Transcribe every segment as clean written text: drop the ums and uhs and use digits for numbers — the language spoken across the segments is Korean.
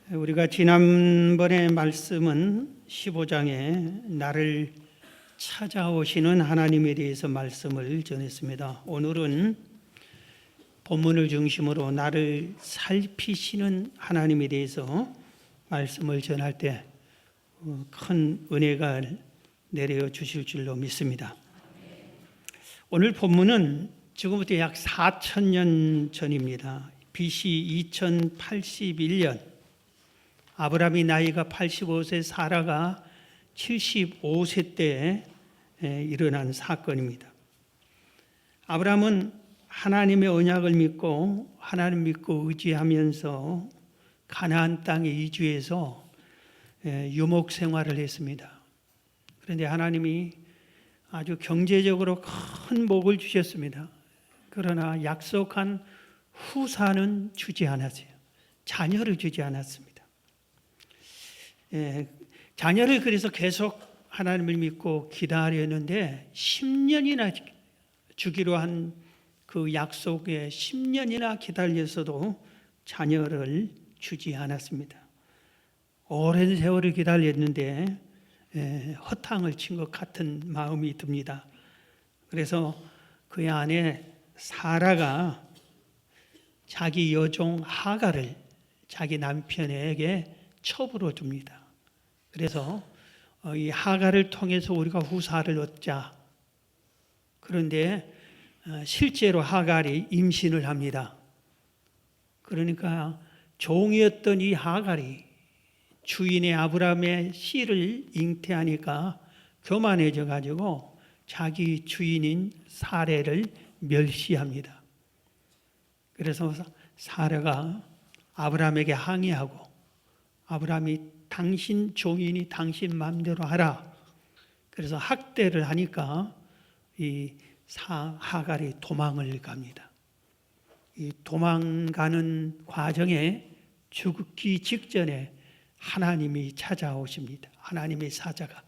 우리가 지난번에 말씀은 15장에 나를 찾아오시는 하나님에 대해서 말씀을 전했습니다. 오늘은 본문을 중심으로 나를 살피시는 하나님에 대해서 말씀을 전할 때 큰 은혜가 내려 주실 줄로 믿습니다. 오늘 본문은 지금부터 약 4,000년 전입니다. BC 2081년 아브라함이 나이가 85세, 사라가 75세 때에 일어난 사건입니다. 아브라함은 하나님의 언약을 믿고 하나님 믿고 의지하면서 가나안 땅에 이주해서 유목 생활을 했습니다. 그런데 하나님이 아주 경제적으로 큰 복을 주셨습니다. 그러나 약속한 후사는 주지 않았어요. 자녀를 주지 않았습니다. 자녀를 그래서 계속 하나님을 믿고 기다렸는데 10년이나 주기로 한 그 약속에 10년이나 기다렸어도 자녀를 주지 않았습니다. 오랜 세월을 기다렸는데 허탕을 친 것 같은 마음이 듭니다. 그래서 그의 아내 사라가 자기 여종 하갈을 자기 남편에게 첩으로 줍니다. 그래서 이 하갈을 통해서 우리가 후사를 얻자. 그런데 실제로 하갈이 임신을 합니다. 그러니까 종이었던 이 하갈이 주인의 아브라함의 씨를 잉태하니까 교만해져 가지고 자기 주인인 사레를 멸시합니다. 그래서 사라가 아브라함에게 항의하고 아브라함이 당신 종인이 당신 마음대로 하라. 그래서 학대를 하니까 이 하갈이 도망을 갑니다. 이 도망가는 과정에 죽기 직전에 하나님이 찾아오십니다. 하나님의 사자가.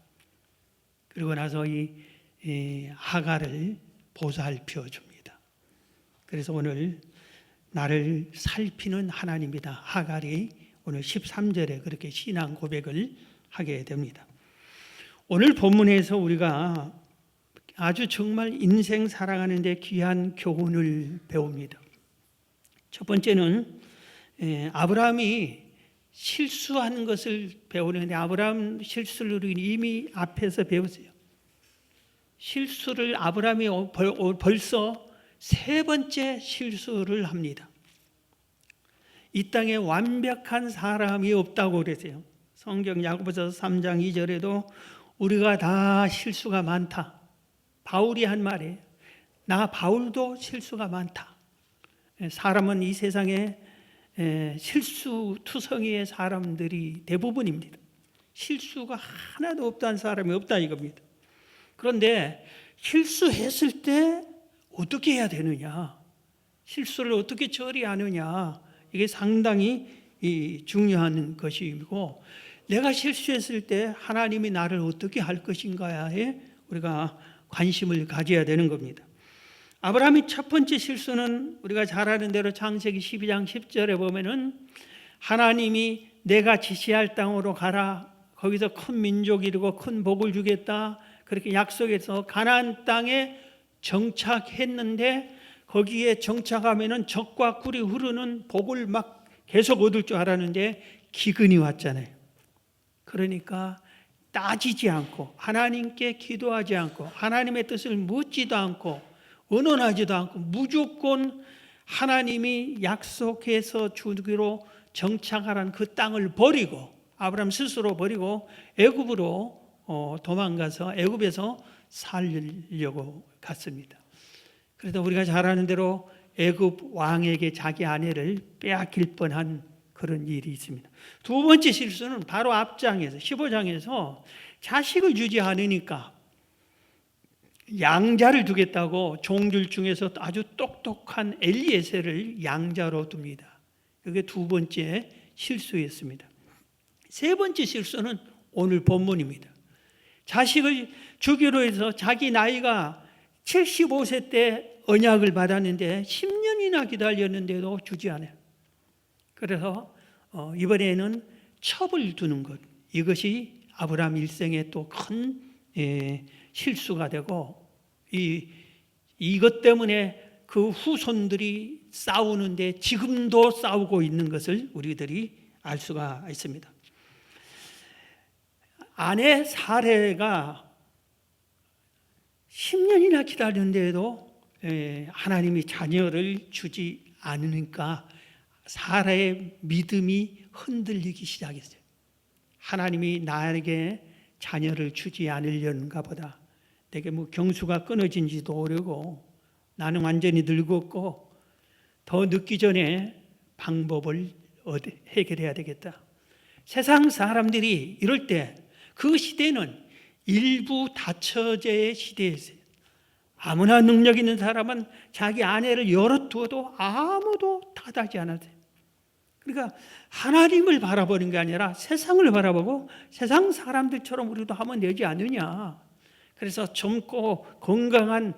그리고 나서 이 하갈을 보살펴 줍니다. 그래서 오늘 나를 살피는 하나님이다. 하갈이 오늘 13절에 그렇게 신앙 고백을 하게 됩니다. 오늘 본문에서 우리가 아주 정말 인생 살아가는데 귀한 교훈을 배웁니다. 첫 번째는 아브라함이 실수하는 것을 배우는데 아브라함 실수를 이미 앞에서 배웠어요. 실수를 아브라함이 벌써 세 번째 실수를 합니다. 이 땅에 완벽한 사람이 없다고 그랬어요. 성경 야고보서 3장 2절에도 우리가 다 실수가 많다. 바울이 한 말이에요. 나 바울도 실수가 많다. 사람은 이 세상에 실수투성이의 사람들이 대부분입니다. 실수가 하나도 없다는 사람이 없다 이겁니다. 그런데 실수했을 때 어떻게 해야 되느냐, 실수를 어떻게 처리하느냐, 이게 상당히 중요한 것이고, 내가 실수했을 때 하나님이 나를 어떻게 할 것인가에 우리가 관심을 가져야 되는 겁니다. 아브라함의 첫 번째 실수는 우리가 잘 아는 대로 창세기 12장 10절에 보면은 하나님이 내가 지시할 땅으로 가라, 거기서 큰 민족이 이루고 큰 복을 주겠다, 그렇게 약속해서 가나안 땅에 정착했는데 거기에 정착하면은 적과 꿀이 흐르는 복을 막 계속 얻을 줄 알았는데 기근이 왔잖아요. 그러니까 따지지 않고 하나님께 기도하지 않고 하나님의 뜻을 묻지도 않고 의논하지도 않고 무조건 하나님이 약속해서 주기로 정착하라는 그 땅을 버리고 아브라함 스스로 버리고 애굽으로 도망가서 애굽에서 살려고 갔습니다. 그래서 우리가 잘 아는 대로 애굽 왕에게 자기 아내를 빼앗길 뻔한 그런 일이 있습니다. 두 번째 실수는 바로 앞장에서 15장에서 자식을 주지 않으니까 양자를 두겠다고 종들 중에서 아주 똑똑한 엘리에셀을 양자로 둡니다. 그게 두 번째 실수였습니다. 세 번째 실수는 오늘 본문입니다. 자식을 주기로 해서 자기 나이가 75세 때 언약을 받았는데 10년이나 기다렸는데도 주지 않아요. 그래서 이번에는 첩을 두는 것, 이것이 아브라함 일생의 또 큰 실수가 되고, 이것 때문에 그 후손들이 싸우는데 지금도 싸우고 있는 것을 우리들이 알 수가 있습니다. 아내 사레가 10년이나 기다렸는데도 하나님이 자녀를 주지 않으니까 사라의 믿음이 흔들리기 시작했어요. 하나님이 나에게 자녀를 주지 않으려는가 보다. 내게 뭐 경수가 끊어진지도 모르고 나는 완전히 늙었고 더 늦기 전에 방법을 해결해야 되겠다. 세상 사람들이 이럴 때 그 시대는 일부 다처제의 시대였어요. 아무나 능력 있는 사람은 자기 아내를 열어두어도 아무도 타다지 않았어요. 그러니까 하나님을 바라보는 게 아니라 세상을 바라보고 세상 사람들처럼 우리도 하면 되지 않느냐. 그래서 젊고 건강한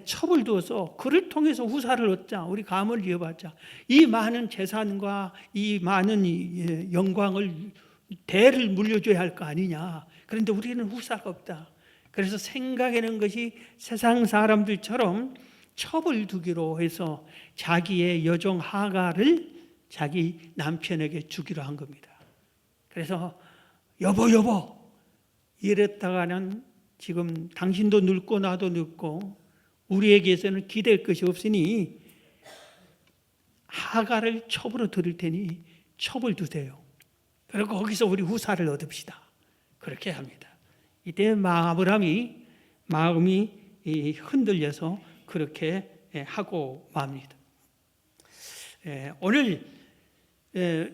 첩을 두어서 그를 통해서 후사를 얻자. 우리 감을 이어받자. 이 많은 재산과 이 많은 영광을 대를 물려줘야 할 거 아니냐. 그런데 우리는 후사가 없다. 그래서 생각하는 것이 세상 사람들처럼 첩을 두기로 해서 자기의 여종 하가를 자기 남편에게 주기로 한 겁니다. 그래서 여보 이랬다가는 지금 당신도 늙고 나도 늙고 우리에게서는 기댈 것이 없으니 하가를 첩으로 드릴 테니 첩을 두세요. 그리고 거기서 우리 후사를 얻읍시다. 그렇게 합니다. 이때 아브라함이 마음이 흔들려서 그렇게 하고 맙니다. 오늘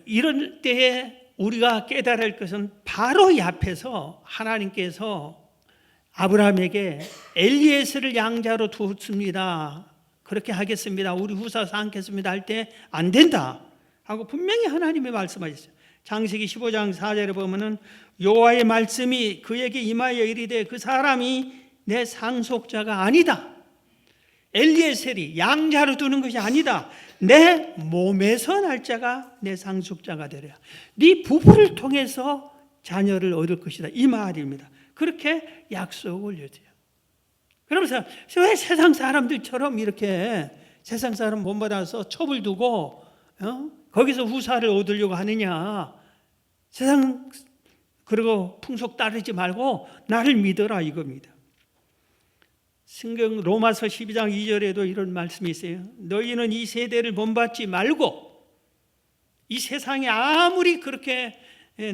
이런 때에 우리가 깨달아야 할 것은 바로 이 앞에서 하나님께서 아브라함에게 엘리에셀을 양자로 두었습니다. 그렇게 하겠습니다. 우리 후사 삼겠습니다 할 때 안 된다 하고 분명히 하나님이 말씀하셨어요. 창세기 15장 4절에 보면은 여호와의 말씀이 그에게 임하여 이르되 그 사람이 내 상속자가 아니다. 엘리에셀이 양자로 두는 것이 아니다. 내 몸에서 날 자가 내 상속자가 되리라. 네 부부를 통해서 자녀를 얻을 것이다. 이 말입니다. 그렇게 약속을 해줘요. 그러면서 왜 세상 사람들처럼 이렇게 세상 사람 본받아서 첩을 두고 거기서 후사를 얻으려고 하느냐. 세상 그리고 풍속 따르지 말고 나를 믿어라 이겁니다. 성경 로마서 12장 2절에도 이런 말씀이 있어요. 너희는 이 세대를 본받지 말고 이 세상에 아무리 그렇게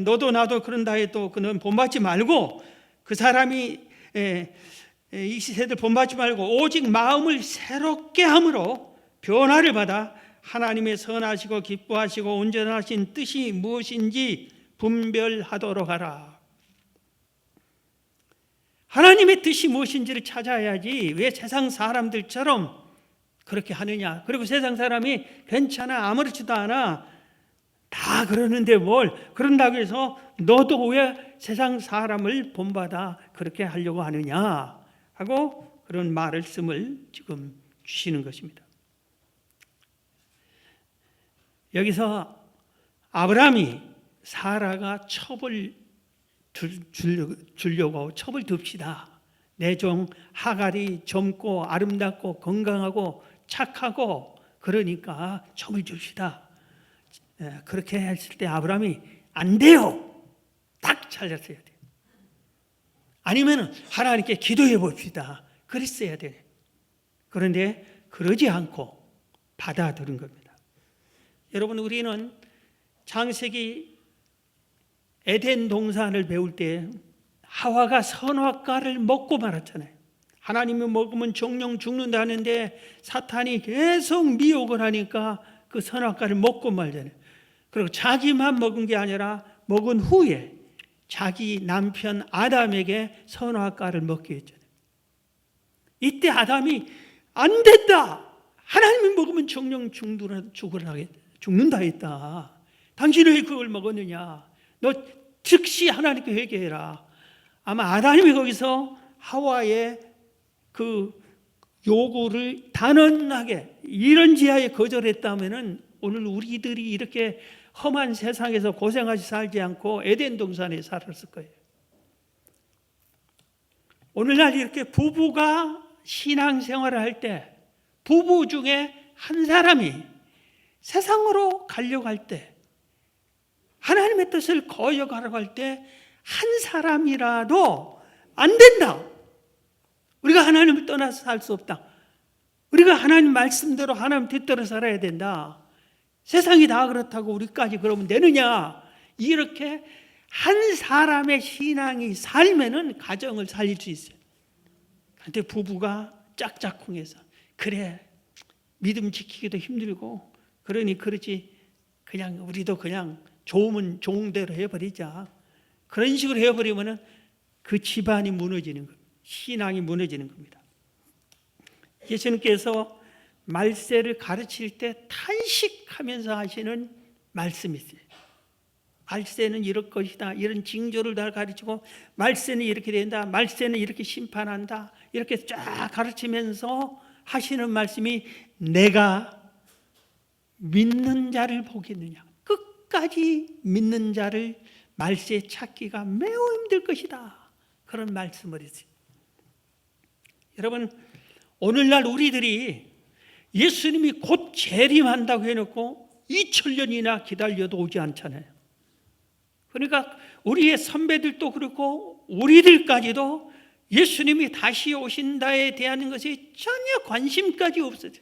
너도 나도 그런다 해도 그는 본받지 말고 그 사람이 이 세대를 본받지 말고 오직 마음을 새롭게 함으로 변화를 받아 하나님의 선하시고 기뻐하시고 온전하신 뜻이 무엇인지 분별하도록 하라. 하나님의 뜻이 무엇인지를 찾아야지 왜 세상 사람들처럼 그렇게 하느냐. 그리고 세상 사람이 괜찮아 아무렇지도 않아 다 그러는데 뭘 그런다고 해서 너도 왜 세상 사람을 본받아 그렇게 하려고 하느냐 하고 그런 말씀을 지금 주시는 것입니다. 여기서 아브라함이 사라가 첩을 주려고 첩을 둡시다. 내 종 하갈이 젊고 아름답고 건강하고 착하고 그러니까 첩을 줍시다. 그렇게 했을 때 아브라함이 안 돼요. 딱 잘렸어야 돼요. 아니면 하나님께 기도해 봅시다. 그랬어야 돼. 그런데 그러지 않고 받아들인 겁니다. 여러분 우리는 창세기 에덴 동산을 배울 때 하와가 선악과를 먹고 말았잖아요. 하나님이 먹으면 정령 죽는다는데 사탄이 계속 미혹을 하니까 그 선악과를 먹고 말잖아요. 그리고 자기만 먹은 게 아니라 먹은 후에 자기 남편 아담에게 선악과를 먹게 했잖아요. 이때 아담이 안 된다. 하나님이 먹으면 정령 죽는다 했다. 당신은 왜 그걸 먹었느냐. 너 즉시 하나님께 회개해라. 아마 아담이 거기서 하와의 그 요구를 단언하게 이런 지하에 거절했다면은 오늘 우리들이 이렇게 험한 세상에서 고생하지 살지 않고 에덴 동산에 살았을 거예요. 오늘날 이렇게 부부가 신앙생활을 할 때 부부 중에 한 사람이 세상으로 가려고 할 때, 하나님의 뜻을 거역하려고 할 때 한 사람이라도 안 된다. 우리가 하나님을 떠나서 살 수 없다. 우리가 하나님 말씀대로 하나님 뜻대로 살아야 된다. 세상이 다 그렇다고 우리까지 그러면 되느냐? 이렇게 한 사람의 신앙이 살면은 가정을 살릴 수 있어요. 근데 부부가 짝짝꿍해서 그래 믿음 지키기도 힘들고 그러니 그러지 그냥 우리도 그냥 좋으면 좋은 대로 해버리자. 그런 식으로 해버리면은 그 집안이 무너지는 겁니다. 신앙이 무너지는 겁니다. 예수님께서 말세를 가르칠 때 탄식하면서 하시는 말씀이 있어요. 말세는 이럴 것이다. 이런 징조를 다 가르치고 말세는 이렇게 된다. 말세는 이렇게 심판한다. 이렇게 쫙 가르치면서 하시는 말씀이 내가 믿는 자를 보겠느냐. 끝까지 믿는 자를 말세 찾기가 매우 힘들 것이다. 그런 말씀을 했어요. 여러분, 오늘날 우리들이 예수님이 곧 재림한다고 해놓고 2000년이나 기다려도 오지 않잖아요. 그러니까 우리의 선배들도 그렇고 우리들까지도 예수님이 다시 오신다에 대한 것에 전혀 관심까지 없어요.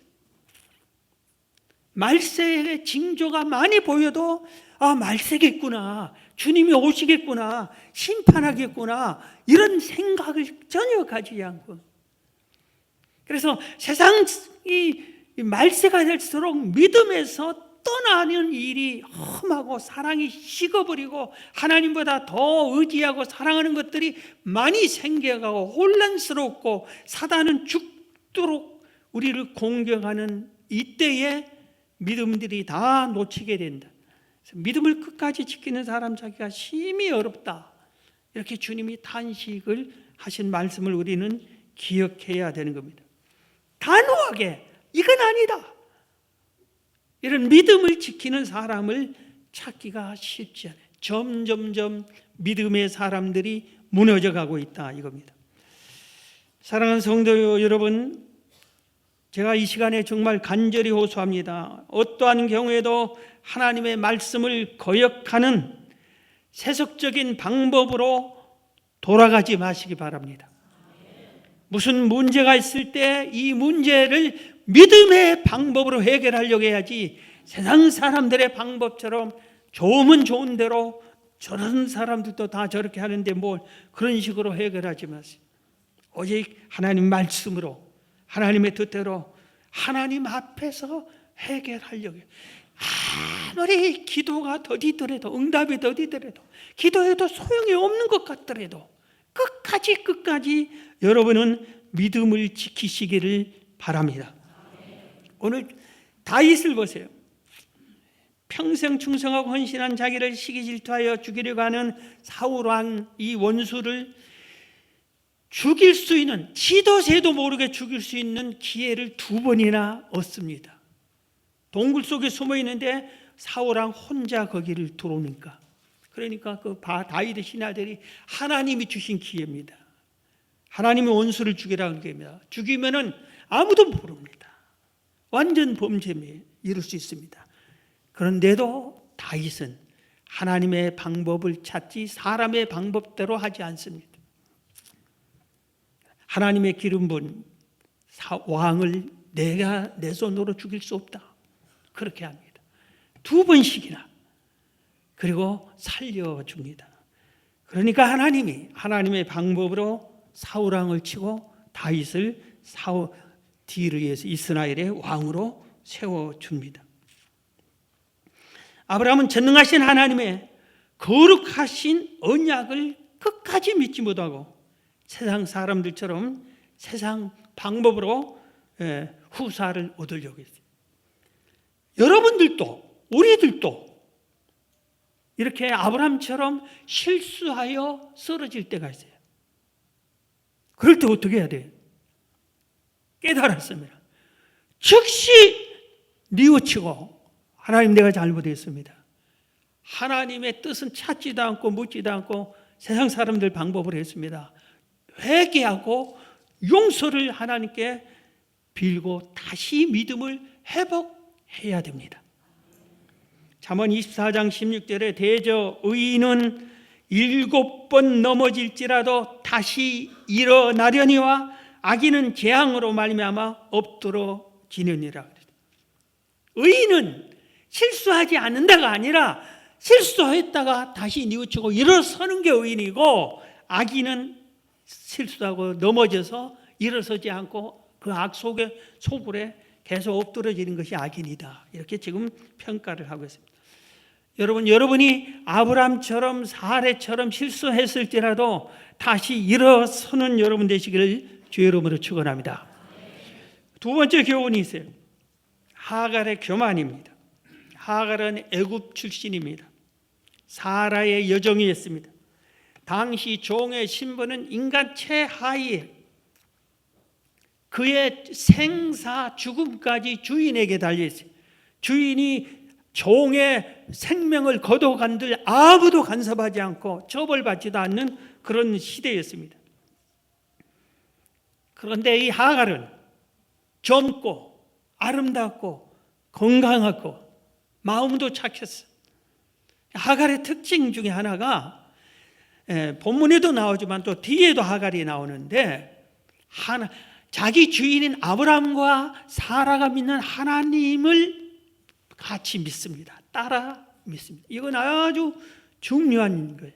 말세의 징조가 많이 보여도 말세겠구나, 주님이 오시겠구나, 심판하겠구나, 이런 생각을 전혀 가지지 않고, 그래서 세상이 말세가 될수록 믿음에서 떠나는 일이 험하고 사랑이 식어버리고 하나님보다 더 의지하고 사랑하는 것들이 많이 생겨가고 혼란스럽고 사단은 죽도록 우리를 공격하는 이때에 믿음들이 다 놓치게 된다. 믿음을 끝까지 지키는 사람 자기가 심히 어렵다. 이렇게 주님이 탄식을 하신 말씀을 우리는 기억해야 되는 겁니다. 단호하게 이건 아니다. 이런 믿음을 지키는 사람을 찾기가 쉽지 않아요. 점점점 믿음의 사람들이 무너져 가고 있다 이겁니다. 사랑하는 성도 여러분, 제가 이 시간에 정말 간절히 호소합니다. 어떠한 경우에도 하나님의 말씀을 거역하는 세속적인 방법으로 돌아가지 마시기 바랍니다. 무슨 문제가 있을 때 이 문제를 믿음의 방법으로 해결하려고 해야지 세상 사람들의 방법처럼 좋으면 좋은 대로 저런 사람들도 다 저렇게 하는데 뭘 그런 식으로 해결하지 마세요. 오직 하나님 말씀으로 하나님의 뜻대로 하나님 앞에서 해결하려고 해요. 아무리 기도가 더디더라도 응답이 더디더라도 기도해도 소용이 없는 것 같더라도 끝까지 여러분은 믿음을 지키시기를 바랍니다. 오늘 다윗을 보세요. 평생 충성하고 헌신한 자기를 시기 질투하여 죽이려고 하는 사울왕 이 원수를 죽일 수 있는, 지도 새도 모르게 죽일 수 있는 기회를 2번이나 얻습니다. 동굴 속에 숨어 있는데 사울왕 혼자 거기를 들어오니까, 그러니까 그 다윗의 신하들이 하나님이 주신 기회입니다. 하나님의 원수를 죽이라는 겁니다. 죽이면은 아무도 모릅니다. 완전 범죄에 이룰 수 있습니다. 그런데도 다윗은 하나님의 방법을 찾지 사람의 방법대로 하지 않습니다. 하나님의 기름 부은 왕을 내가 내 손으로 죽일 수 없다. 그렇게 합니다. 2번씩이나. 그리고 살려줍니다. 그러니까 하나님이 하나님의 방법으로 사울왕을 치고 다윗을 뒤를 위해서 이스라엘의 왕으로 세워줍니다. 아브라함은 전능하신 하나님의 거룩하신 언약을 끝까지 믿지 못하고 세상 사람들처럼 세상 방법으로 후사를 얻으려고 했어요. 여러분들도 우리들도 이렇게 아브라함처럼 실수하여 쓰러질 때가 있어요. 그럴 때 어떻게 해야 돼요? 깨달았습니다. 즉시 뉘우치고 하나님 내가 잘못했습니다. 하나님의 뜻은 찾지도 않고 묻지도 않고 세상 사람들 방법을 했습니다. 회개하고 용서를 하나님께 빌고 다시 믿음을 회복해야 됩니다. 잠언 24장 16절에 대저 의인은 7번 넘어질지라도 다시 일어나려니와 악인은 재앙으로 말미암아 엎드러지느니라. 의인은 실수하지 않는다가 아니라 실수했다가 다시 뉘우치고 일어서는 게 의인이고, 악인은 실수하고 넘어져서 일어서지 않고 그 악 속에 계속 엎드러지는 것이 악인이다. 이렇게 지금 평가를 하고 있습니다. 여러분이 아브라함처럼 사례처럼 실수했을지라도 다시 일어서는 여러분 되시기를 주의 이름으로 축원합니다. 두 번째 교훈이 있어요. 하갈의 교만입니다. 하갈은 애굽 출신입니다. 사라의 여종이었습니다. 당시 종의 신분은 인간 최하위에, 그의 생사 죽음까지 주인에게 달려있어요. 주인이 종의 생명을 거둬간들 아무도 간섭하지 않고 처벌받지도 않는 그런 시대였습니다. 그런데 이 하갈은 젊고 아름답고 건강하고 마음도 착했어요. 하갈의 특징 중에 하나가, 본문에도 나오지만 또 뒤에도 하갈이 나오는데, 자기 주인인 아브라함과 사라가 믿는 하나님을 같이 믿습니다. 따라 믿습니다. 이건 아주 중요한 거예요.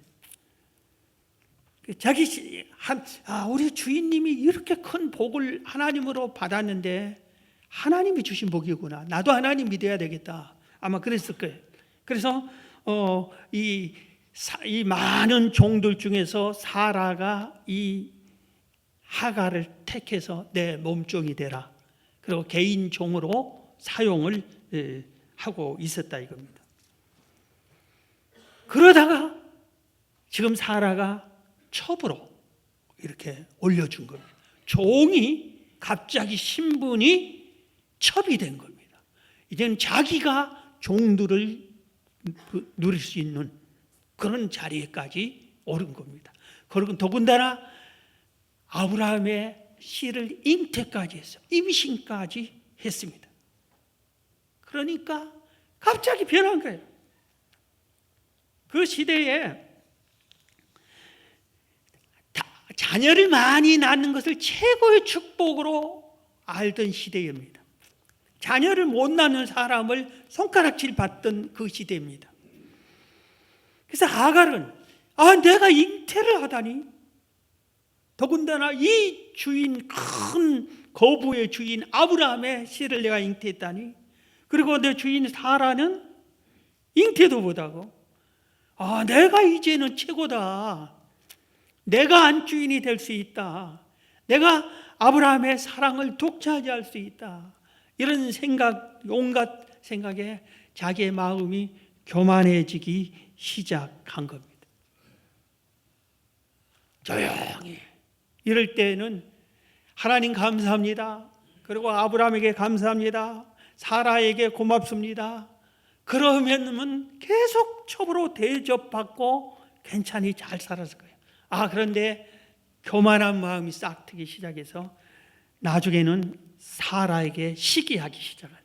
우리 주인님이 이렇게 큰 복을 하나님으로 받았는데 하나님이 주신 복이구나. 나도 하나님 믿어야 되겠다. 아마 그랬을 거예요. 그래서 이 많은 종들 중에서 사라가 이 하갈을 택해서 내 몸종이 되라. 그리고 개인 종으로 사용을 하고 있었다 이겁니다. 그러다가 지금 사라가 첩으로 이렇게 올려준 겁니다. 종이 갑자기 신분이 첩이 된 겁니다. 이제는 자기가 종들을 누릴 수 있는 그런 자리에까지 오른 겁니다. 그리고 더군다나 아브라함의 씨를 잉태까지 했어요. 임신까지 했습니다. 그러니까 갑자기 변한 거예요. 그 시대에 자녀를 많이 낳는 것을 최고의 축복으로 알던 시대입니다. 자녀를 못 낳는 사람을 손가락질 받던 그 시대입니다. 그래서 하갈은 내가 잉태를 하다니, 더군다나 이 주인, 큰 거부의 주인 아브라함의 씨를 내가 잉태했다니, 그리고 내 주인 사라는 잉태도 못하고, 내가 이제는 최고다. 내가 안주인이 될 수 있다. 내가 아브라함의 사랑을 독차지할 수 있다. 이런 생각, 온갖 생각에 자기의 마음이 교만해지기 시작한 겁니다. 조용히. 이럴 때는 하나님 감사합니다. 그리고 아브라함에게 감사합니다. 사라에게 고맙습니다. 그러면 계속 첩으로 대접받고 괜찮이 잘 살았을 거예요. 그런데 교만한 마음이 싹트기 시작해서 나중에는 사라에게 시기하기 시작합니다.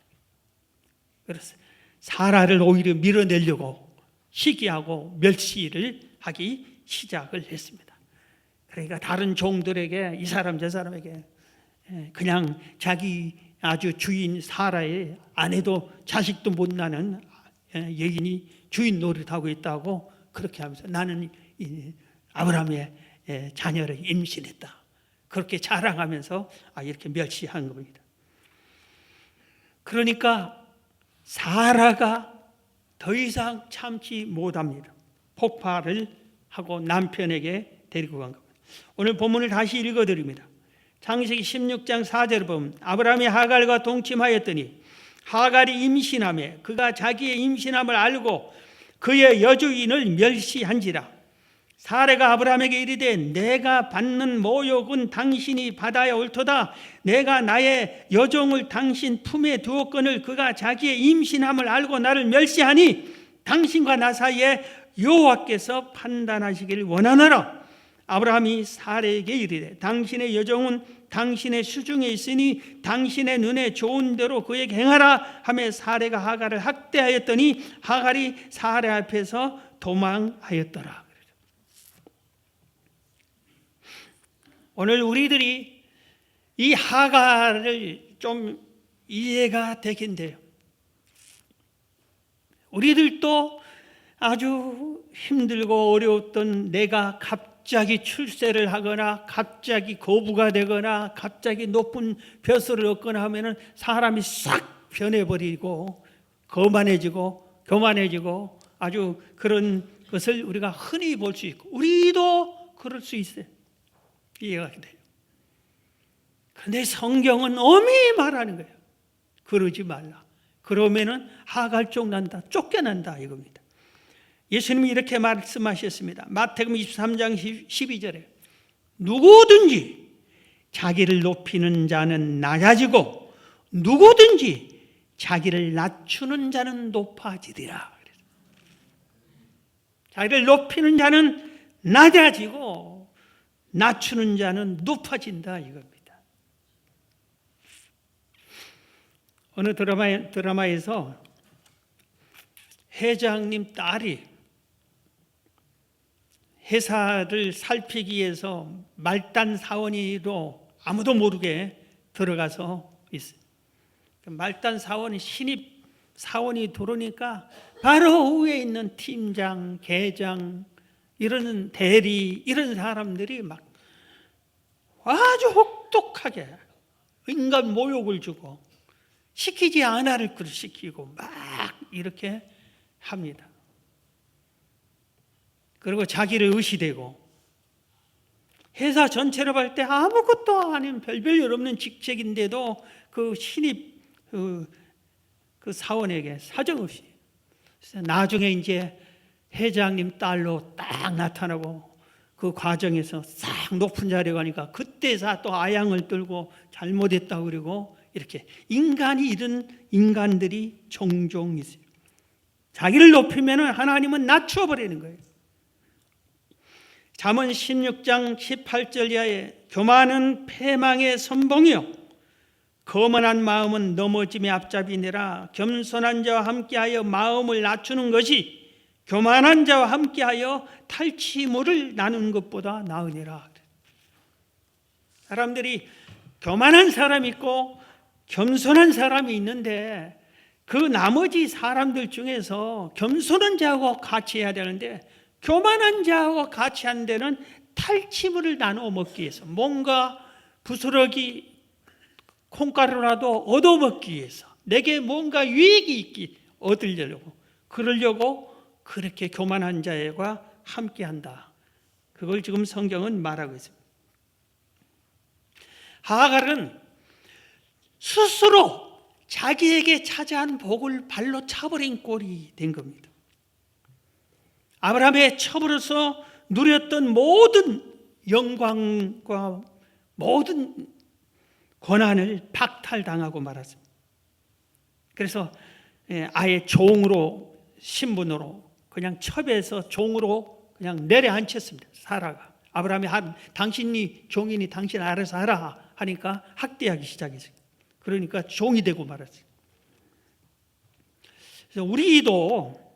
그래서 사라를 오히려 밀어내려고 시기하고 멸시를 하기 시작을 했습니다. 그러니까 다른 종들에게, 이 사람 저 사람에게 그냥 자기 아주 주인 사라의 아내도 자식도 못 낳는 여인이 주인 노릇하고 있다고 그렇게 하면서 나는 아브라함의 자녀를 임신했다. 그렇게 자랑하면서 이렇게 멸시한 겁니다. 그러니까 사라가 더 이상 참지 못합니다. 폭발을 하고 남편에게 데리고 간 겁니다. 오늘 본문을 다시 읽어드립니다. 창세기 16장 4절을 보면 아브라함이 하갈과 동침하였더니 하갈이 임신하며 그가 자기의 임신함을 알고 그의 여주인을 멸시한지라. 사레가 아브라함에게 이르되 내가 받는 모욕은 당신이 받아야 옳도다. 내가 나의 여종을 당신 품에 두었거늘 그가 자기의 임신함을 알고 나를 멸시하니 당신과 나 사이에 여호와께서 판단하시길 원하노라. 아브라함이 사라에게 이르되 당신의 여종은 당신의 수중에 있으니 당신의 눈에 좋은 대로 그에게 행하라 하며 사라가 하갈을 학대하였더니 하갈이 사라 앞에서 도망하였더라. 오늘 우리들이 이 하갈을 좀 이해가 되긴 돼요. 우리들도 아주 힘들고 어려웠던 내가 갑자기 출세를 하거나 갑자기 거부가 되거나 갑자기 높은 벼슬을 얻거나 하면은 사람이 싹 변해버리고 거만해지고 교만해지고 아주 그런 것을 우리가 흔히 볼 수 있고 우리도 그럴 수 있어요. 이해가 돼요. 그런데 성경은 엄히 말하는 거예요. 그러지 말라. 그러면은 하갈족 난다, 쫓겨난다 이겁니다. 예수님이 이렇게 말씀하셨습니다. 마태복음 23장 12절에 누구든지 자기를 높이는 자는 낮아지고 누구든지 자기를 낮추는 자는 높아지리라. 자기를 높이는 자는 낮아지고 낮추는 자는 높아진다 이겁니다. 어느 드라마에서 회장님 딸이 회사를 살피기 위해서 말단 사원으로 아무도 모르게 들어가서 있어요. 말단 사원이 신입 사원이 들어오니까 바로 위에 있는 팀장, 계장, 이런 대리 이런 사람들이 막 아주 혹독하게 인간 모욕을 주고 시키지 않아를 시키고 막 이렇게 합니다. 그리고 자기를 의시되고 회사 전체로 볼 때 아무것도 아닌 별별 없는 직책인데도 그 신입 그 사원에게 사정없이 나중에 이제 회장님 딸로 딱 나타나고 그 과정에서 싹 높은 자리에 가니까 그때서 또 아양을 떨고 잘못했다고 그러고 이렇게 인간이 이런 인간들이 종종 있어요. 자기를 높이면 하나님은 낮추어 버리는 거예요. 잠언 16장 18절 이하에 교만은 패망의 선봉이요 거만한 마음은 넘어짐의 앞잡이니라. 겸손한 자와 함께하여 마음을 낮추는 것이 교만한 자와 함께하여 탈취물을 나누는 것보다 나으니라. 사람들이 교만한 사람이 있고 겸손한 사람이 있는데 그 나머지 사람들 중에서 겸손한 자하고 같이 해야 되는데 교만한 자하고 같이 하는 데는 탈취물을 나누어 먹기 위해서 뭔가 부스러기 콩가루라도 얻어먹기 위해서 내게 뭔가 유익이 얻으려고 그러려고 그렇게 교만한 자와 함께한다. 그걸 지금 성경은 말하고 있습니다. 하갈은 스스로 자기에게 차지한 복을 발로 차버린 꼴이 된 겁니다. 아브라함의 첩으로서 누렸던 모든 영광과 모든 권한을 박탈당하고 말았습니다. 그래서 아예 종으로 신분으로 그냥 첩에서 종으로 그냥 내려앉혔습니다. 사라가 아브라함이 당신이 종이니 당신 알아서 하라 하니까 학대하기 시작했어요. 그러니까 종이 되고 말았어요. 그래서 우리도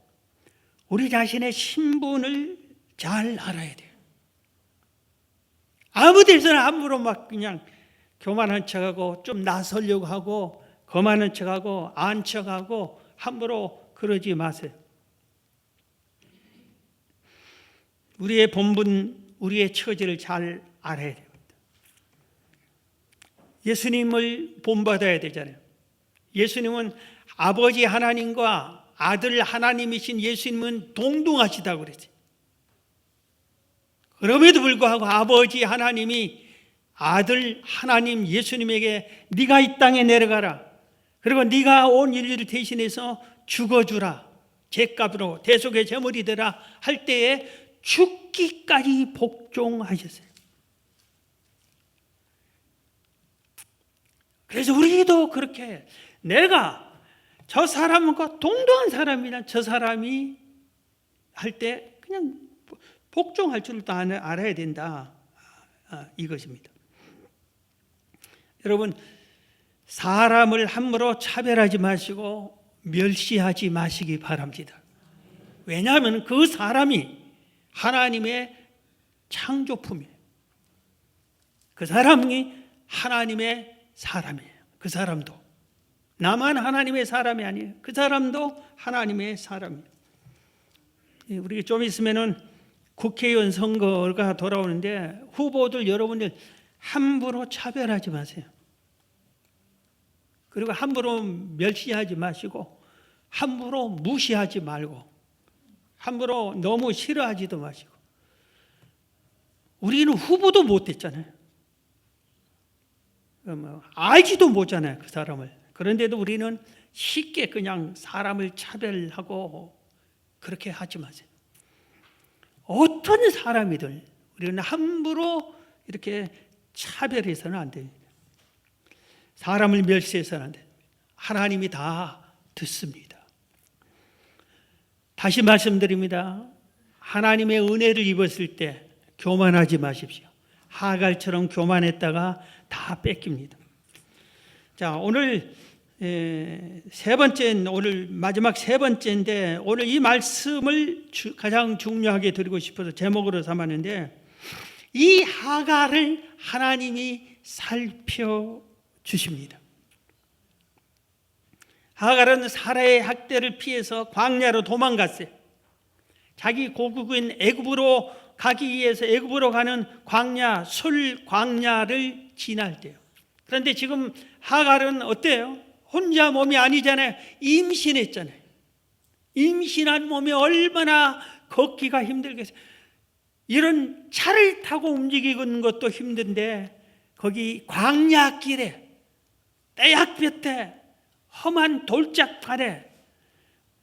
우리 자신의 신분을 잘 알아야 돼요. 아무 데서나 함부로 막 그냥 교만한 척하고 좀 나서려고 하고 거만한 척하고 안 척하고 함부로 그러지 마세요. 우리의 본분, 우리의 처지를 잘 알아야 됩니다. 예수님을 본받아야 되잖아요. 예수님은 아버지 하나님과 아들 하나님이신 예수님은 동등하시다고 그랬어요. 그럼에도 불구하고 아버지 하나님이 아들 하나님 예수님에게 네가 이 땅에 내려가라. 그리고 네가 온 인류를 대신해서 죽어주라. 죄값으로 대속의 제물이 되라 할 때에 죽기까지 복종하셨어요. 그래서 우리도 그렇게 내가 저 사람과 동등한 사람이나 저 사람이 할 때 그냥 복종할 줄도 알아야 된다, 이것입니다. 여러분, 사람을 함부로 차별하지 마시고 멸시하지 마시기 바랍니다. 왜냐하면 그 사람이 하나님의 창조품이에요. 그 사람이 하나님의 사람이에요. 그 사람도 나만 하나님의 사람이 아니에요. 그 사람도 하나님의 사람이에요. 우리 좀 있으면은 국회의원 선거가 돌아오는데 후보들 여러분들 함부로 차별하지 마세요. 그리고 함부로 멸시하지 마시고 함부로 무시하지 말고 함부로 너무 싫어하지도 마시고. 우리는 후보도 못 됐잖아요. 알지도 못잖아요, 그 사람을. 그런데도 우리는 쉽게 그냥 사람을 차별하고 그렇게 하지 마세요. 어떤 사람이든 우리는 함부로 이렇게 차별해서는 안 됩니다. 사람을 멸시해서는 안 됩니다. 하나님이 다 듣습니다. 다시 말씀드립니다. 하나님의 은혜를 입었을 때 교만하지 마십시오. 하갈처럼 교만했다가 다 뺏깁니다. 자, 오늘 세 번째, 오늘 마지막 세 번째인데 오늘 이 말씀을 가장 중요하게 드리고 싶어서 제목으로 삼았는데, 이 하갈을 하나님이 살펴주십니다. 하갈은 사라의 학대를 피해서 광야로 도망갔어요. 자기 고국인 애굽으로 가기 위해서 애굽으로 가는 광야, 술 광야를 지날 때요. 그런데 지금 하갈은 어때요? 혼자 몸이 아니잖아요. 임신했잖아요. 임신한 몸이 얼마나 걷기가 힘들겠어요. 이런 차를 타고 움직이는 것도 힘든데 거기 광야길에 떼약볕에 험한 돌짝판에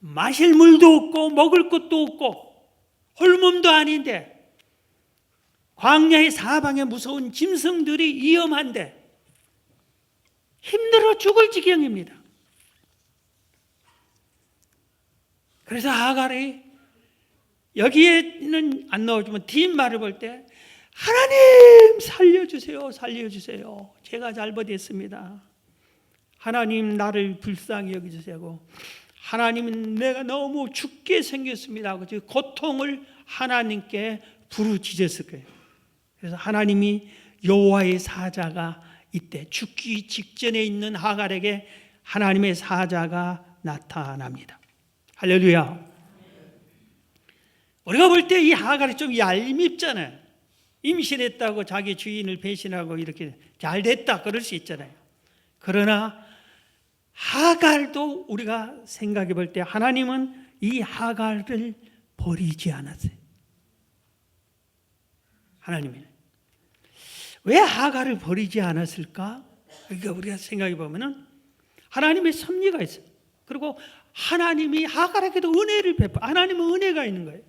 마실 물도 없고 먹을 것도 없고 홀몸도 아닌데 광야의 사방에 무서운 짐승들이 위험한데 힘들어 죽을 지경입니다. 그래서 하갈이 여기에는 안 넣어주면 뒷말을 볼 때 하나님 살려주세요, 살려주세요. 제가 잘못했습니다. 하나님 나를 불쌍히 여기주세요. 하나님은 내가 너무 죽게 생겼습니다. 그 고통을 하나님께 부르짖었을 거예요. 그래서 하나님이 여호와의 사자가 이때 죽기 직전에 있는 하갈에게 하나님의 사자가 나타납니다. 할렐루야. 우리가 볼 때 이 하갈이 좀 얄밉잖아요. 임신했다고 자기 주인을 배신하고 이렇게 잘 됐다 그럴 수 있잖아요. 그러나 하갈도 우리가 생각해 볼 때 하나님은 이 하갈을 버리지 않았어요. 하나님은 왜 하갈을 버리지 않았을까? 그러니까 우리가 생각해 보면은 하나님의 섭리가 있어요. 그리고 하나님이 하갈에게도 은혜를 베풀어. 하나님은 은혜가 있는 거예요.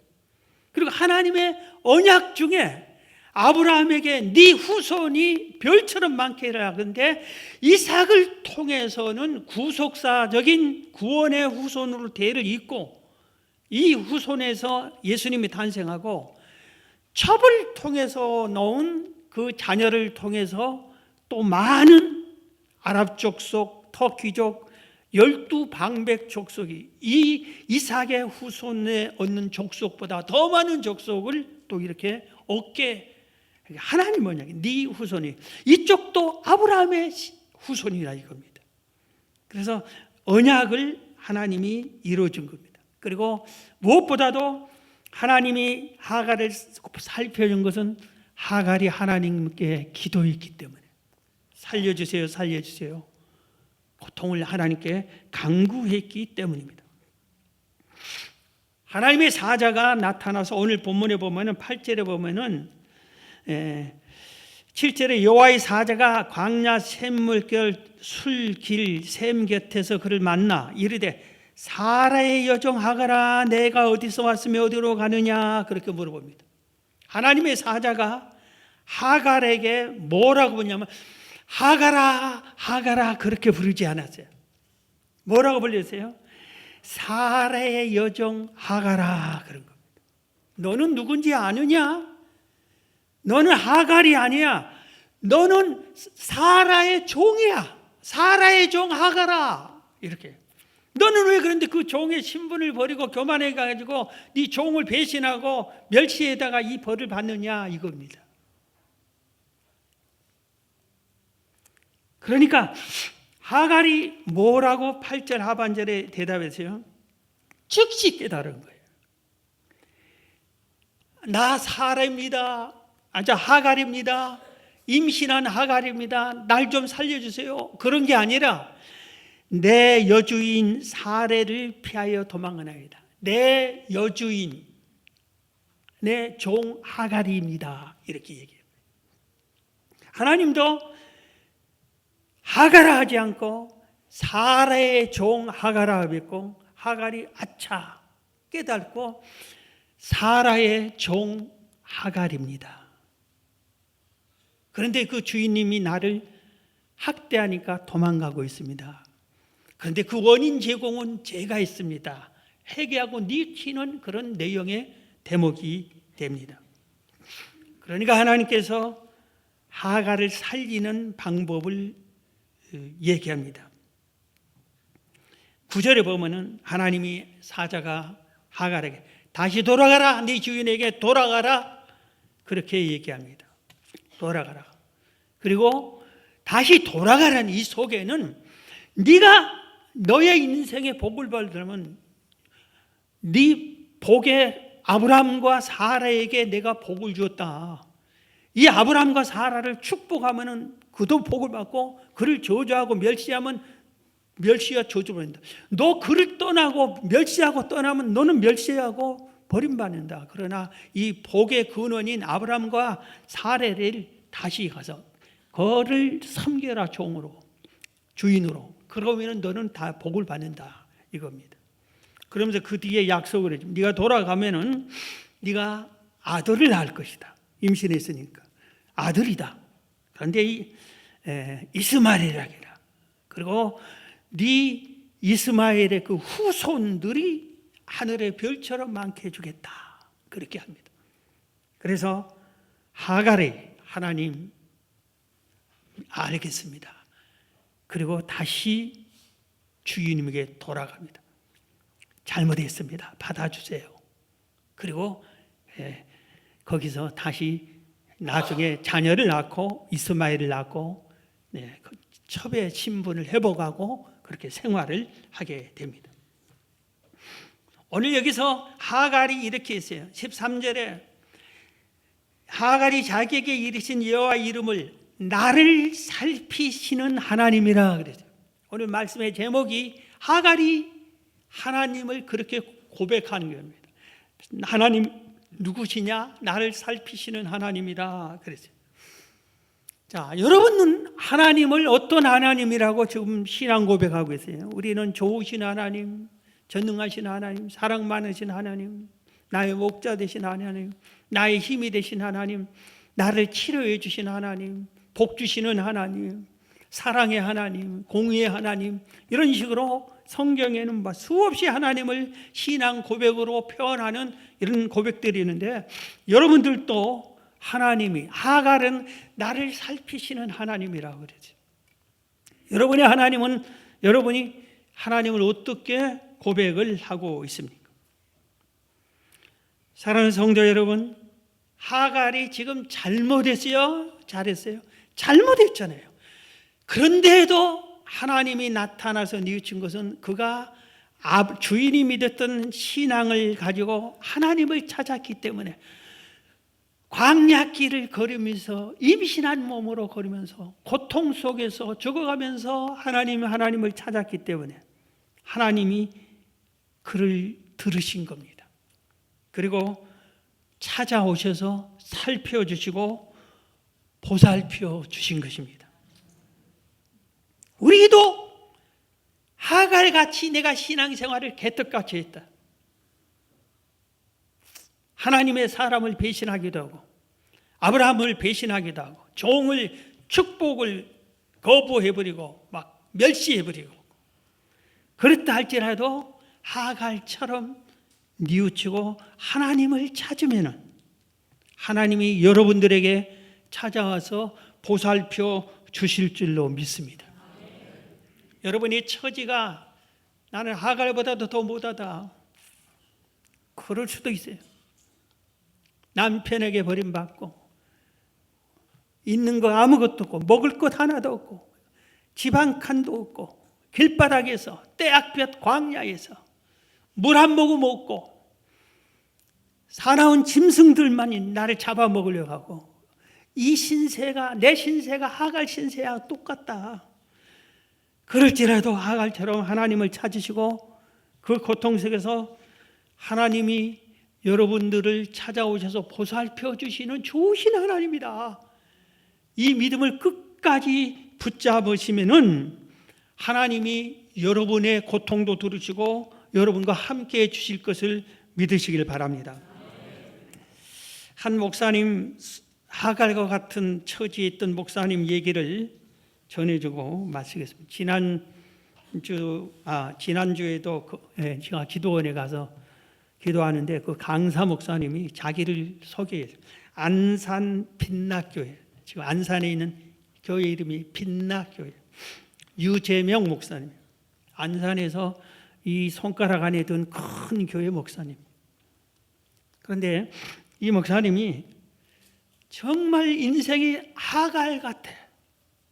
그리고 하나님의 언약 중에 아브라함에게 네 후손이 별처럼 많게 해라. 그런데 이삭을 통해서는 구속사적인 구원의 후손으로 대를 잇고 이 후손에서 예수님이 탄생하고 첩을 통해서 놓은 그 자녀를 통해서 또 많은 아랍 족속, 터키족, 12방백 족속이 이 이삭의 후손에 얻는 족속보다 더 많은 족속을 또 이렇게 얻게, 하나님 언약이 네 후손이, 이쪽도 아브라함의 후손이라 이겁니다. 그래서 언약을 하나님이 이루어준 겁니다. 그리고 무엇보다도 하나님이 하갈을 살펴준 것은 하갈이 하나님께 기도했기 때문에 살려주세요, 살려주세요. 고통을 하나님께 간구했기 때문입니다. 하나님의 사자가 나타나서 오늘 본문에 보면은 8절에 보면은 7절에 여호와의 사자가 광야 샘물결 술길 샘 곁에서 그를 만나 이르되 사라의 여종 하갈아 내가 어디서 왔으며 어디로 가느냐 그렇게 물어봅니다. 하나님의 사자가 하갈에게 뭐라고 부르냐면 하갈아 하갈아 그렇게 부르지 않았어요. 뭐라고 불렀어요? 사라의 여종 하갈아 그런 겁니다. 너는 누군지 아느냐? 너는 하갈이 아니야. 너는 사라의 종이야. 사라의 종 하갈아. 이렇게. 너는 왜 그런데 그 종의 신분을 버리고 교만해 가지고 네 종을 배신하고 멸시에다가 이 벌을 받느냐 이겁니다. 그러니까 하갈이 뭐라고 8절 하반절에 대답했어요? 즉시 깨달은 거예요. 나 사라입니다. 하갈입니다. 임신한 하갈입니다. 날 좀 살려주세요. 그런 게 아니라 내 여주인 사례를 피하여 도망가나이다. 내 여주인, 내 종 하갈입니다. 이렇게 얘기해요. 하나님도 하갈아 하지 않고 사례의 종 하갈아 했고, 하갈이 아차 깨닫고 사라의 종 하갈입니다. 그런데 그 주인님이 나를 학대하니까 도망가고 있습니다. 그런데 그 원인 제공은 제가 했습니다. 회개하고 뉘치는 그런 내용의 대목이 됩니다. 그러니까 하나님께서 하갈을 살리는 방법을 얘기합니다. 9절에 보면은 하나님이 사자가 하갈에게 다시 돌아가라, 네 주인에게 돌아가라, 그렇게 얘기합니다. 돌아가라. 그리고 다시 돌아가라는 이 속에는 네가 너의 인생의 복을 받으려면 네 복에 아브라함과 사라에게 내가 복을 주었다. 이 아브라함과 사라를 축복하면은 그도 복을 받고, 그를 저주하고 멸시하면 멸시와 저주받는다. 너 그를 떠나고 멸시하고 떠나면 너는 멸시하고 버림받는다. 그러나 이 복의 근원인 아브라함과 사라를 다시 가서 그를 섬겨라, 종으로, 주인으로. 그러면 너는 다 복을 받는다 이겁니다. 그러면서 그 뒤에 약속을 해줍니다. 네가 돌아가면은 네가 아들을 낳을 것이다. 임신했으니까 아들이다. 그런데 이 이스마엘이라. 그리고 네 이스마엘의 그 후손들이 하늘의 별처럼 많게 해주겠다. 그렇게 합니다. 그래서 하갈이 하나님 알겠습니다. 그리고 다시 주인님에게 돌아갑니다. 잘못했습니다. 받아주세요. 그리고 거기서 다시 나중에 자녀를 낳고 이스마엘을 낳고 첩의 신분을 회복하고 그렇게 생활을 하게 됩니다. 오늘 여기서 하갈이 이렇게 했어요. 13절에 하갈이 자기에게 이르신 여호와 이름을 나를 살피시는 하나님이라 그랬어요. 오늘 말씀의 제목이 하갈이 하나님을 그렇게 고백하는 겁니다. 하나님 누구시냐? 나를 살피시는 하나님이라 그랬어요. 자, 여러분은 하나님을 어떤 하나님이라고 지금 신앙 고백하고 계세요? 우리는 좋으신 하나님, 전능하신 하나님, 사랑 많으신 하나님, 나의 목자 되신 하나님, 나의 힘이 되신 하나님, 나를 치료해 주신 하나님, 복 주시는 하나님, 사랑의 하나님, 공의의 하나님, 이런 식으로 성경에는 수없이 하나님을 신앙 고백으로 표현하는 이런 고백들이 있는데, 여러분들도 하나님이, 하갈은 나를 살피시는 하나님이라고 그러죠. 여러분의 하나님은, 여러분이 하나님을 어떻게 고백을 하고 있습니까? 사랑하는 성도 여러분, 하갈이 지금 잘못했어요? 잘했어요? 잘못했잖아요. 그런데도 하나님이 나타나서 뉘우친 것은 그가 주인이 믿었던 신앙을 가지고 하나님을 찾았기 때문에 광야길을 걸으면서 임신한 몸으로 걸으면서 고통 속에서 죽어가면서 하나님을 찾았기 때문에 하나님이 그를 들으신 겁니다. 그리고 찾아오셔서 살펴주시고 보살펴 주신 것입니다. 우리도 하갈같이 내가 신앙생활을 개떡같이 했다. 하나님의 사람을 배신하기도 하고 아브라함을 배신하기도 하고 종을 축복을 거부해버리고 막 멸시해버리고, 그렇다 할지라도 하갈처럼 뉘우치고 하나님을 찾으면은 하나님이 여러분들에게 찾아와서 보살펴 주실 줄로 믿습니다. 여러분의 처지가 나는 하갈보다도 더 못하다, 그럴 수도 있어요. 남편에게 버림받고 있는 거 아무것도 없고 먹을 것 하나도 없고 집 한 칸도 없고 길바닥에서 떼약볕 광야에서 물 한 모금 없고 사나운 짐승들만이 나를 잡아먹으려고 하고, 이 신세가, 내 신세가 하갈 신세와 똑같다. 그럴지라도 하갈처럼 하나님을 찾으시고 그 고통 속에서 하나님이 여러분들을 찾아오셔서 보살펴 주시는 좋으신 하나님이다, 이 믿음을 끝까지 붙잡으시면은 하나님이 여러분의 고통도 들으시고 여러분과 함께 해 주실 것을 믿으시길 바랍니다. 한 목사님, 하갈과 같은 처지에 있던 목사님 얘기를 전해주고 마치겠습니다. 지난주에도 제가 기도원에 가서 기도하는데 그 강사 목사님이 자기를 소개해요. 안산 빛락교회, 지금 안산에 있는 교회 이름이 빛락교회, 유재명 목사님, 안산에서 이 손가락 안에 든 큰 교회 목사님. 그런데 이 목사님이 정말 인생이 하갈 같아.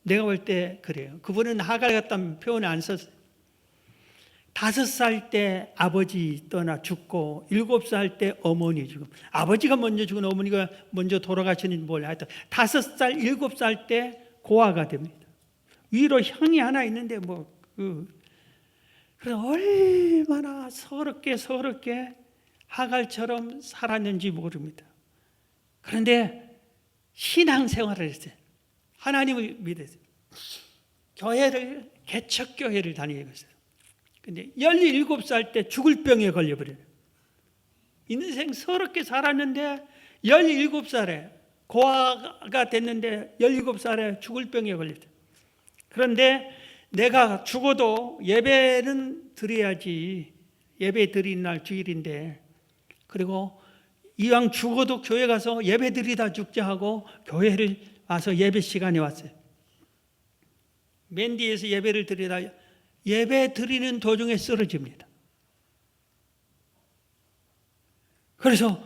내가 볼 때 그래요. 그분은 하갈 같다는 표현을 안 썼어요. 5살 때 아버지 떠나 죽고 7살 때 어머니 죽고, 아버지가 먼저 죽은 어머니가 먼저 돌아가시는지 몰라. 하여튼 5살, 7살 때 고아가 됩니다. 위로 형이 하나 있는데 그래서 얼마나 서럽게 하갈처럼 살았는지 모릅니다. 그런데 신앙생활을 했어요. 하나님을 믿었어요. 개척교회를 다니고 있어요. 근데 17살 때 죽을 병에 걸려버려요. 인생 서럽게 살았는데 17살에 고아가 됐는데 17살에 죽을 병에 걸렸어요. 그런데 내가 죽어도 예배는 드려야지, 예배 드리는 날 주일인데, 그리고 이왕 죽어도 교회 가서 예배 드리다 죽자 하고 교회를 와서 예배 시간에 왔어요. 맨 뒤에서 예배를 드리다 예배 드리는 도중에 쓰러집니다. 그래서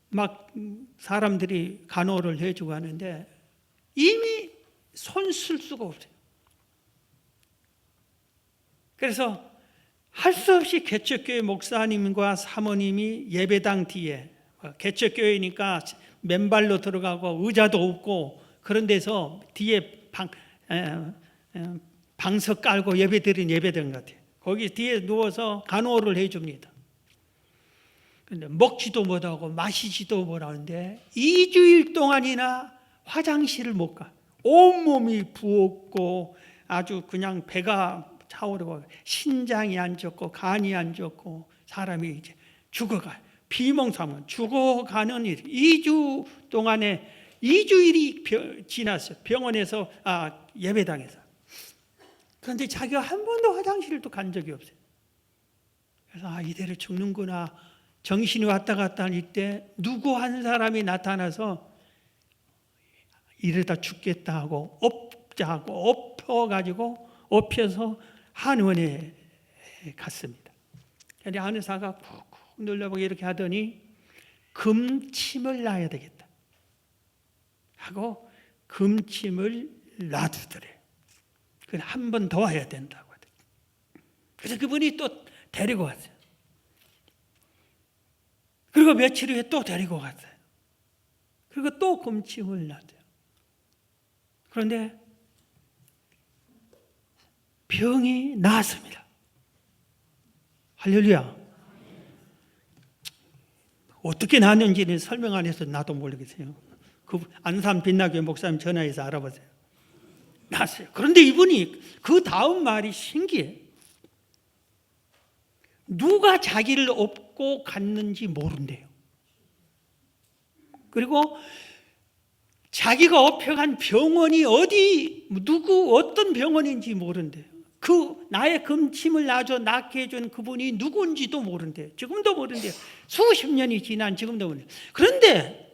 막 사람들이 간호를 해주고 하는데 이미 손 쓸 수가 없어요. 그래서 할 수 없이 개척교회 목사님과 사모님이 예배당 뒤에, 개척교회니까 맨발로 들어가고 의자도 없고 그런 데서 뒤에 방석 깔고 예배드린 예배당 같아요. 거기 뒤에 누워서 간호를 해줍니다. 근데 먹지도 못하고 마시지도 못하는데 2주일 동안이나 화장실을 못 가. 온몸이 부었고 아주 그냥 배가 차오르고 신장이 안 좋고 간이 안 좋고 사람이 이제 죽어가요. 비몽사몽 죽어가는 일. 2주 동안에 2주일이 지났어요. 병원에서 예배당에서. 그런데 자기가 한 번도 화장실을 또 간 적이 없어요. 그래서 이대로 죽는구나. 정신이 왔다 갔다 할 때 누구 한 사람이 나타나서 이러다 죽겠다 하고 업자하고 엎혀서 한의원에 갔습니다. 그런데 한의사가 푹 눌러보고 이렇게 하더니 금침을 놔야 되겠다 하고 금침을 놔두더래요. 그래서 한 번 더 해야 된다고 하더래요. 그래서 그분이 또 데리고 왔어요. 그리고 며칠 후에 또 데리고 갔어요. 그리고 또 금침을 놔둬요. 그런데 병이 나았습니다. 할렐루야. 어떻게 나았는지는 설명 안 해서 나도 모르겠어요. 그 안산 빛나교회 목사님 전화해서 알아보세요. 나았어요. 그런데 이분이 그 다음 말이 신기해. 누가 자기를 업고 갔는지 모른대요. 그리고 자기가 업혀간 병원이 어떤 병원인지 모른대요. 그 나의 금침을 놔줘 낫게 해준 그분이 누군지도 모른대요. 지금도 모른대요. 수십 년이 지난 지금도 모른대요. 그런데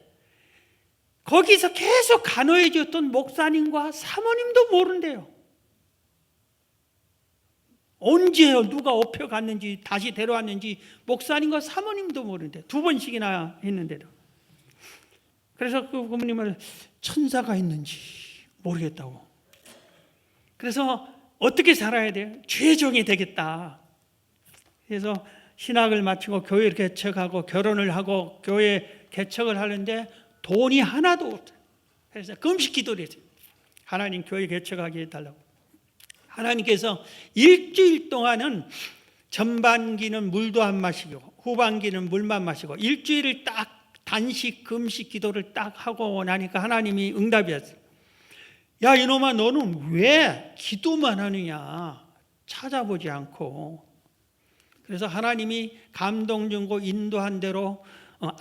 거기서 계속 간호해 줬던 목사님과 사모님도 모른대요. 언제 누가 업혀갔는지 다시 데려왔는지 목사님과 사모님도 모른대요. 2번씩이나 했는데도. 그래서 그 부모님을 천사가 있는지 모르겠다고. 그래서 어떻게 살아야 돼요? 죄종이 되겠다. 그래서 신학을 마치고 교회를 개척하고 결혼을 하고 교회 개척을 하는데 돈이 하나도 없어요. 그래서 금식 기도를 했어요. 하나님 교회 개척하게 해달라고. 하나님께서 일주일 동안은 전반기는 물도 안 마시고 후반기는 물만 마시고 일주일을 딱 단식 금식 기도를 딱 하고 나니까 하나님이 응답이었어요. 야 이놈아 너는 왜 기도만 하느냐 찾아보지 않고. 그래서 하나님이 감동 주고 인도한 대로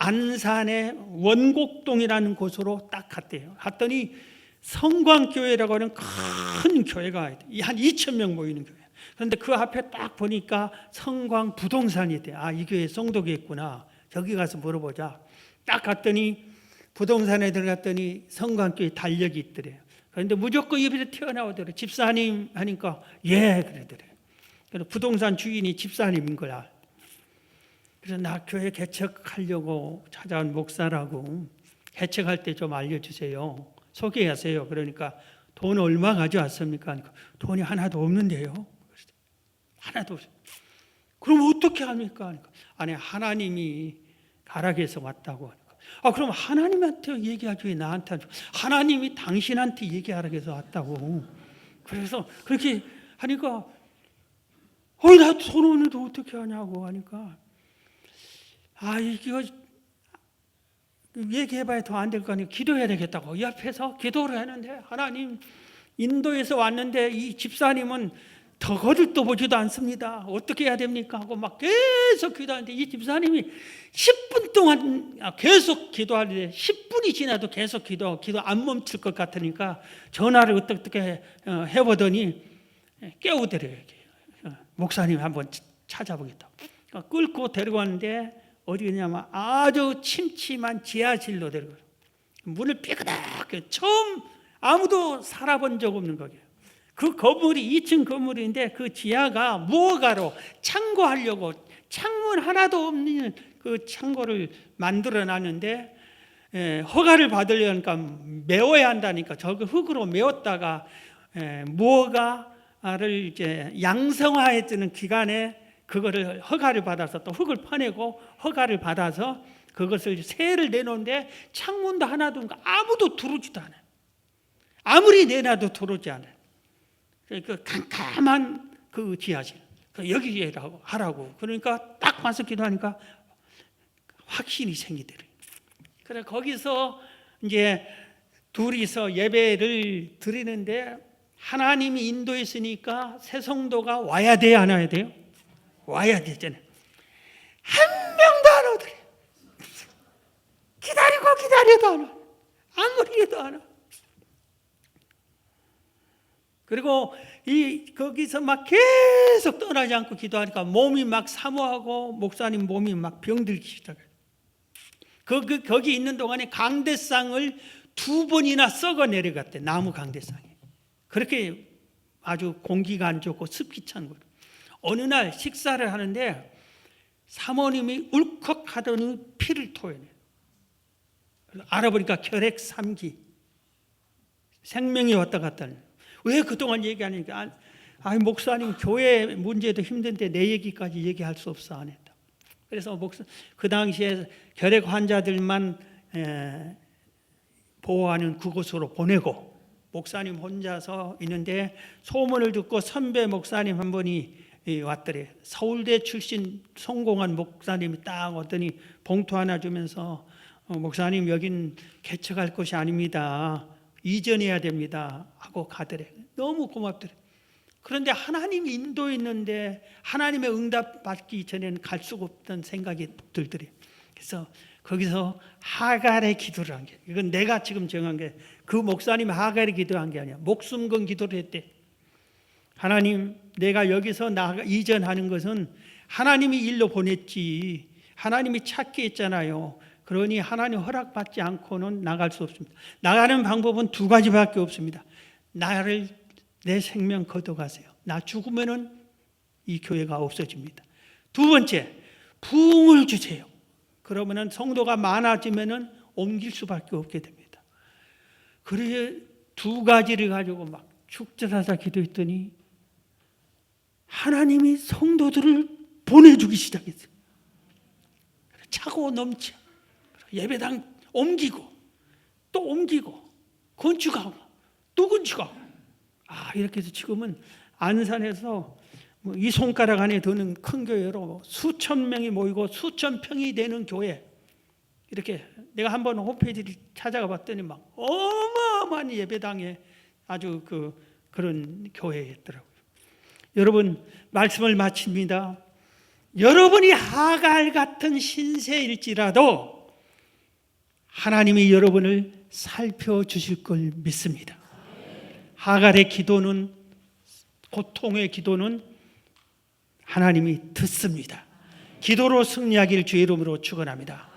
안산의 원곡동이라는 곳으로 딱 갔대요. 갔더니 성광교회라고 하는 큰 교회가 한 2,000명 모이는 교회. 그런데 그 앞에 딱 보니까 성광 부동산이 있대요. 아, 이 교회 성도가 있구나. 저기 가서 물어보자. 딱 갔더니 부동산에 들어갔더니 성광교회 달력이 있더래요. 그런데 무조건 입에서 튀어나오더래요. 집사님 하니까 예 그러더래요. 그래서 부동산 주인이 집사님인 거야. 그래서 나 교회 개척하려고 찾아온 목사라고 개척할 때 좀 알려주세요. 소개하세요. 그러니까 돈 얼마 가져왔습니까? 돈이 하나도 없는데요. 하나도 없어요. 그럼 어떻게 합니까? 아니 하나님이 가락에서 왔다고 하니까. 아 그럼 하나님한테 얘기하지 왜 나한테 하죠? 하나님이 당신한테 얘기하라고 해서 왔다고. 그래서 그렇게 하니까 나 돈 없는데 어떻게 하냐고 하니까 아 이거 얘기해봐야 더 안 될 거 아니에요. 기도해야 되겠다고 옆에서 기도를 하는데 하나님 인도에서 왔는데 이 집사님은 더 거들떠 보지도 않습니다. 어떻게 해야 됩니까? 하고 막 계속 기도하는데 이 집사님이 10분 동안 계속 기도하는데 10분이 지나도 계속 기도 안 멈출 것 같으니까 전화를 어떻게 해보더니 깨우더래요. 목사님 한번 찾아보겠다고. 끌고 데려갔는데 어디냐면 아주 침침한 지하실로 데려가요. 문을 삐그덕 처음 아무도 살아본 적 없는 거예요. 그 건물이 2층 건물인데 그 지하가 무허가로 창고하려고 창문 하나도 없는 그 창고를 만들어 놨는데 허가를 받으려니까 메워야 한다니까 저거 흙으로 메웠다가 무허가를 이제 양성화해주는 기간에 그거를 허가를 받아서 또 흙을 퍼내고 허가를 받아서 그것을 세를 내놓는데 창문도 하나도 없고 아무도 들어오지도 않아요. 아무리 내놔도 들어오지 않아요. 그 캄캄한 그 지하실 여기 하라고. 그러니까 딱 와서 기도하니까 확신이 생기더래요. 그래서 거기서 이제 둘이서 예배를 드리는데 하나님이 인도했으니까 새 성도가 와야 돼요, 안 와야 돼요? 와야 되잖아요. 한 명도 안 오더래. 기다려도 안 와. 아무리 해도 안 와. 그리고 거기서 막 계속 떠나지 않고 기도하니까 몸이 막 사모하고 목사님 몸이 막 병들기 시작해요. 거기 있는 동안에 강대상을 2번이나 썩어 내려갔대. 나무 강대상이. 그렇게 아주 공기가 안 좋고 습기 찬 거예요. 어느 날 식사를 하는데 사모님이 울컥하더니 피를 토해내요. 알아보니까 결핵 3기. 생명이 왔다 갔다 하는. 왜 그동안 얘기 안 하니까 목사님 교회 문제도 힘든데 내 얘기까지 얘기할 수 없어 안 했다. 그래서 그 당시에 결핵 환자들만 보호하는 그곳으로 보내고 목사님 혼자서 있는데 소문을 듣고 선배 목사님 한 분이 왔더래. 서울대 출신 성공한 목사님이 딱 왔더니 봉투 하나 주면서 목사님 여긴 개척할 곳이 아닙니다. 이전해야 됩니다. 하고 가더래. 너무 고맙더래. 그런데 하나님이 인도했는데 하나님의 응답 받기 전에는 갈 수가 없던 생각이 들더래. 그래서 거기서 하갈의 기도를 한 게, 이건 내가 지금 정한 게, 그 목사님이 하갈의 기도한 게 아니야. 목숨 건 기도를 했대. 하나님 내가 여기서 이전하는 것은 하나님이 일로 보냈지, 하나님이 찾게 했잖아요. 그러니 하나님 허락받지 않고는 나갈 수 없습니다. 나가는 방법은 두 가지밖에 없습니다. 내 생명 걷어가세요. 나 죽으면은 이 교회가 없어집니다. 두 번째, 부흥을 주세요. 그러면은 성도가 많아지면은 옮길 수밖에 없게 됩니다. 그래서 두 가지를 가지고 막 축전하자 기도했더니 하나님이 성도들을 보내주기 시작했어요. 차고 넘쳐. 예배당 옮기고 또 옮기고 건축하고 또 건축하고. 이렇게 해서 지금은 안산에서 이 손가락 안에 드는 큰 교회로 수천 명이 모이고 수천 평이 되는 교회. 이렇게 내가 한번 홈페이지를 찾아가 봤더니 막 어마어마한 예배당에 아주 그런 교회였더라고요. 여러분, 말씀을 마칩니다. 여러분이 하갈 같은 신세일지라도 하나님이 여러분을 살펴주실 걸 믿습니다. 하갈의 기도는, 고통의 기도는 하나님이 듣습니다. 기도로 승리하길 주의 이름으로 축원합니다.